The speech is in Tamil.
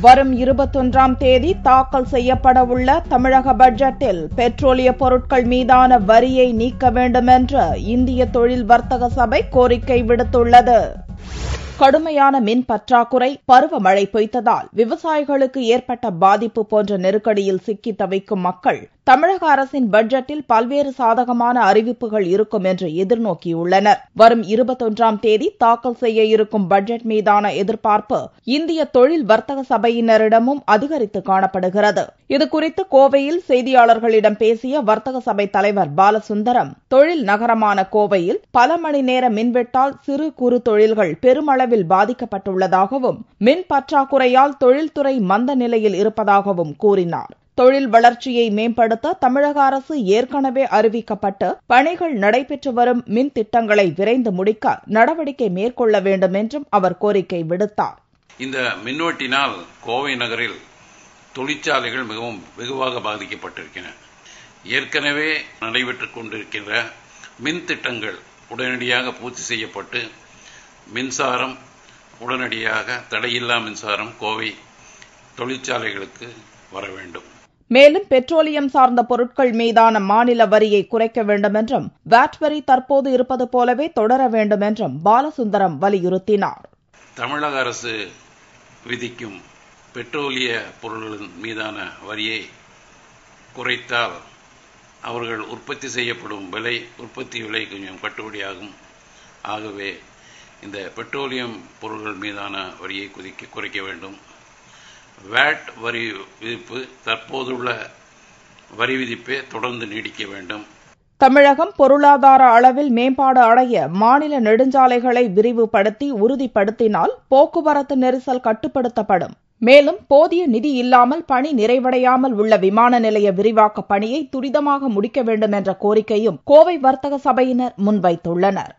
வரும் 21ஆம் தேதி தாக்கல் செய்யப்படவுள்ள தமிழக பட்ஜெட்டில் பெட்ரோலிய பொருட்கள் மீதான வரியை நீக்க வேண்டும் என்று இந்திய தொழில் வர்த்தக சபை கோரிக்கை விடுத்துள்ளது. கடுமையான மின் பற்றாக்குறை, பருவமழை பொய்த்ததால் விவசாயிகளுக்கு ஏற்பட்ட பாதிப்பு போன்ற நெருக்கடியில் சிக்கி தவிக்கும் மக்கள் தமிழக அரசின் பட்ஜெட்டில் பல்வேறு சாதகமான அறிவிப்புகள் இருக்கும் என்று எதிர்நோக்கியுள்ளனர். வரும் 21ஆம் தேதி தாக்கல் செய்ய இருக்கும் பட்ஜெட் மீதான எதிர்பார்ப்பு இந்திய தொழில் வர்த்தக சபையினரிடமும் அதிகரித்து காணப்படுகிறது. இதுகுறித்து கோவையில் செய்தியாளர்களிடம் பேசிய வர்த்தக சபை தலைவர் பாலசுந்தரம், தொழில் நகரமான கோவையில் பல மணி நேர மின்வெட்டால் சிறு குறு தொழில்கள் பெருமளவில் பாதிக்கப்பட்டுள்ளதாகவும், மின் பற்றாக்குறையால் தொழில்துறை மந்த நிலையில் இருப்பதாகவும் கூறினார். தொழில் வளர்ச்சியை மேம்படுத்த தமிழக அரசு ஏற்கனவே அறிவிக்கப்பட்டு பணிகள் நடைபெற்று வரும் மின் திட்டங்களை விரைந்து முடிக்க நடவடிக்கை மேற்கொள்ள வேண்டும் என்றும் அவர் கோரிக்கை விடுத்தார். இந்த மின்வெட்டினால் கோவை நகரில் தொழிற்சாலைகள் மிகவும் வெகுவாக பாதிக்கப்பட்டிருக்கின்றன. ஏற்கனவே நடைபெற்றுக் கொண்டிருக்கின்ற மின் திட்டங்கள் உடனடியாக பூர்த்தி செய்யப்பட்டு மின்சாரம் உடனடியாக தடையில்லா மின்சாரம் கோவை தொழிற்சாலைகளுக்கு வர வேண்டும். மேலும் பெட்ரோலியம் சார்ந்த பொருட்கள் மீதான மாநில வரியை குறைக்க வேண்டும் என்றும், வாட் வரி தற்போது இருப்பது போலவே தொடர வேண்டும் என்றும் பாலசுந்தரம் வலியுறுத்தினார். தமிழக அரசு விதிக்கும் பெட்ரோலிய பொருட்களின் மீதான வரியை குறைத்தால் அவர்கள் உற்பத்தி செய்யப்படும் உற்பத்தி விலை கொஞ்சம் கட்டுப்படியாகும். ஆகவே இந்த பெட்ரோலியம் பொருட்கள் மீதான வரியை குறைக்க வேண்டும். வாட் வரி விதிப்பு தற்போதுள்ள வரி விதிப்பை தொடர்ந்து நீடிக்க வேண்டும். தமிழகம் பொருளாதார அளவில் மேம்பாடு அடைய மாநில நெடுஞ்சாலைகளை விரிவுபடுத்தி உறுதிப்படுத்தினால் போக்குவரத்து நெரிசல் கட்டுப்படுத்தப்படும். மேலும் போதிய நிதி இல்லாமல் பணி நிறைவடையாமல் உள்ள விமான நிலைய விரிவாக்க பணியை துரிதமாக முடிக்க வேண்டும் என்ற கோரிக்கையும் கோவை வர்த்தக சபையினர் முன்வைத்துள்ளனர்.